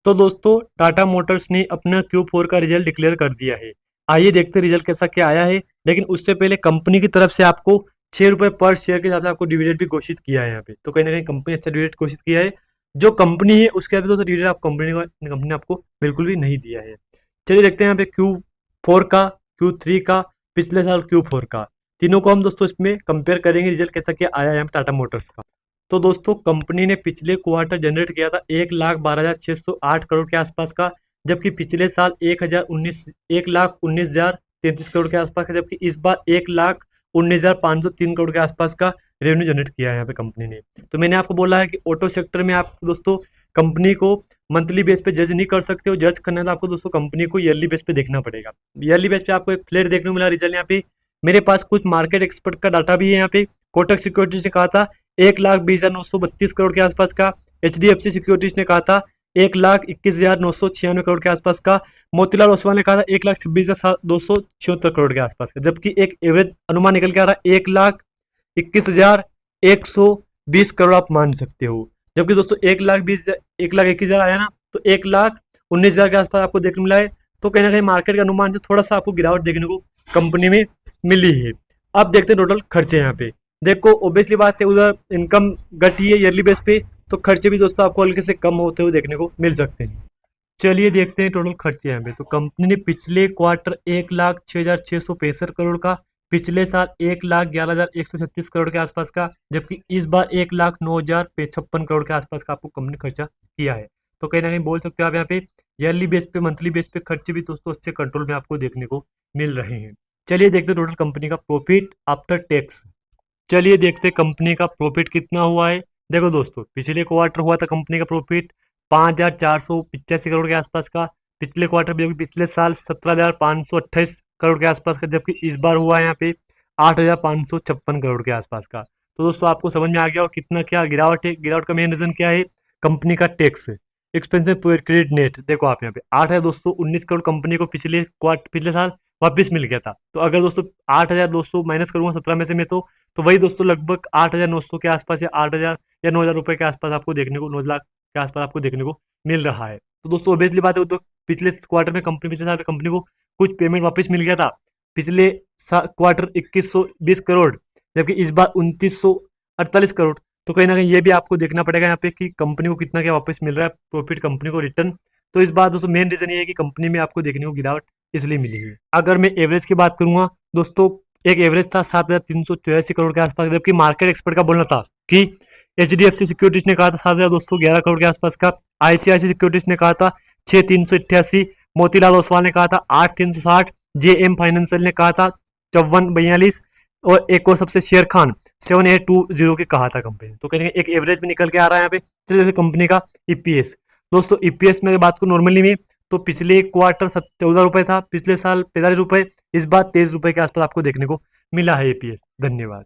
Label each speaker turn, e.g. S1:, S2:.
S1: तो दोस्तों टाटा मोटर्स ने अपना Q4 का रिजल्ट डिक्लेयर कर दिया है। आइए देखते हैं रिजल्ट कैसा क्या आया है। लेकिन उससे पहले कंपनी की तरफ से आपको 6 रुपये पर शेयर के साथ में आपको डिविडेंड भी घोषित किया है यहाँ पे। तो कहीं ना कहीं कंपनी अच्छा डिविडेंड घोषित किया है। जो कंपनी है उसके अभी दोस्तों डिविडेंड आप कंपनी ने आपको बिल्कुल भी नहीं दिया है। चलिए देखते हैं यहाँ पे Q4 का, Q3 का, पिछले साल Q4 का, तीनों को हम दोस्तों इसमें कंपेयर करेंगे रिजल्ट कैसा क्या आया है यहाँ पे टाटा मोटर्स का। तो दोस्तों कंपनी ने पिछले क्वार्टर जनरेट किया था 1,12,608 करोड़ के आसपास का, जबकि पिछले साल 1,19,33 करोड़ के आसपास का, जबकि इस बार 1,19,503 करोड़ के आसपास का रेवेन्यू जनरेट किया है यहाँ पे कंपनी ने। तो मैंने आपको बोला है कि ऑटो सेक्टर में आप दोस्तों कंपनी को मंथली बेस पे जज नहीं कर सकते हो। जज करना है तो आपको दोस्तों कंपनी को ईयरली बेस पे देखना पड़ेगा। ईयरली बेस पे आपको एक फ्लेट देखने को मिला रिजल्ट यहाँ पे। मेरे पास कुछ मार्केट एक्सपर्ट का डाटा भी है यहाँ पे। कोटक सिक्योरिटीज ने कहा था 1,20,932 करोड़ के आसपास का। HDFC सिक्योरिटीज ने कहा था 1,21,996 करोड़ के आसपास का। मोतीलाल ओसवाल ने कहा था 1,26,276 करोड़ के आसपास का, जबकि एक एवरेज अनुमान निकल के आ रहा है 1,21,120 करोड़ आप मान सकते हो। जबकि दोस्तों 1,21,000 आया ना, तो 1,19,000 के आसपास आपको देखने मिला है। तो कहीं ना कहीं मार्केट के अनुमान से थोड़ा सा आपको गिरावट देखने को कंपनी में मिली है। अब देखते हैं टोटल खर्चे यहाँ पे। देखो ऑब्वियसली बात है, उधर इनकम घटी है ईयरली बेस पे, तो खर्चे भी दोस्तों आपको हल्के से कम होते हुए देखने को मिल सकते हैं। चलिए देखते हैं टोटल खर्चे यहाँ पे। तो कंपनी ने पिछले क्वार्टर 1,06,665 करोड़ का, पिछले साल 1,11,136 करोड़ के आसपास का, जबकि इस बार 1,09,056 करोड़ के आसपास का आपको कंपनी खर्चा किया है। तो कहीं ना कहीं बोल सकते हो आप यहाँ पे ईयरली बेस पे, मंथली बेस पे खर्चे भी दोस्तों अच्छे कंट्रोल में आपको देखने को मिल रहे हैं। चलिए देखते हैं टोटल कंपनी का प्रॉफिट आफ्टर टैक्स। चलिए देखते हैं कंपनी का प्रॉफिट कितना हुआ है। देखो दोस्तों पिछले क्वार्टर हुआ था कंपनी का प्रॉफिट 5,485 करोड़ के आसपास का। पिछले क्वार्टर में पिछले साल 17,528 करोड़ के आसपास का, जबकि इस बार हुआ है यहाँ पे 8,556 करोड़ के आसपास का। तो दोस्तों आपको समझ में आ गया और कितना क्या गिरावट है। गिरावट का मेन रीजन क्या है? कंपनी का टैक्स, एक्सपेंसिव क्रेडिट नेट। देखो आप यहाँ पे 8,219 करोड़ कंपनी को पिछले साल वापस मिल गया था। तो अगर दोस्तों 8,200 माइनस करूंगा 17 में से मैं, तो वही दोस्तों लगभग 8,900 के आसपास या 8,000 या 9,000 रुपए के आसपास आपको देखने को, 9 लाख के आसपास आपको देखने को मिल रहा है। तो दोस्तों ऑब्वियसली बात है, तो पिछले क्वार्टर में पिछले साल में कंपनी को कुछ पेमेंट वापस मिल गया था। पिछले क्वार्टर 2,120 करोड़, जबकि इस बार 2,948 करोड़। तो कहीं ना कहीं ये भी आपको देखना पड़ेगा यहाँ पे कि कंपनी को कितना क्या वापस मिल रहा है, प्रॉफिट कंपनी को रिटर्न। तो इस बार दोस्तों मेन रीजन ये है कि कंपनी में आपको देखने को गिरावट इसलिए मिली है। अगर मैं एवरेज की बात करूंगा दोस्तों, एक एवरेज था 7,384 करोड़ के आसपास, जबकि मार्केट एक्सपर्ट का बोलना था कि HDFC सिक्योरिटीज ने कहा था 7,211 करोड़ के आसपास का। ICICI सिक्योरिटीज ने कहा था 6,388, मोतीलाल ओसवाल ने कहा था 8,360, JM फाइनेंशियल ने कहा था 54,42, और एक और सबसे शेयर खान 7,820 के कहा था कंपनी। तो कहीं एक एवरेज में निकल के आ रहा है यहाँ पे। चलिए जैसे कंपनी का EPS, दोस्तों EPS में बात करूँ नॉर्मली में, तो पिछले क्वार्टर 14 रुपए था, पिछले साल 45 रुपए, इस बार 23 रुपए के आसपास आपको देखने को मिला है EPS। धन्यवाद।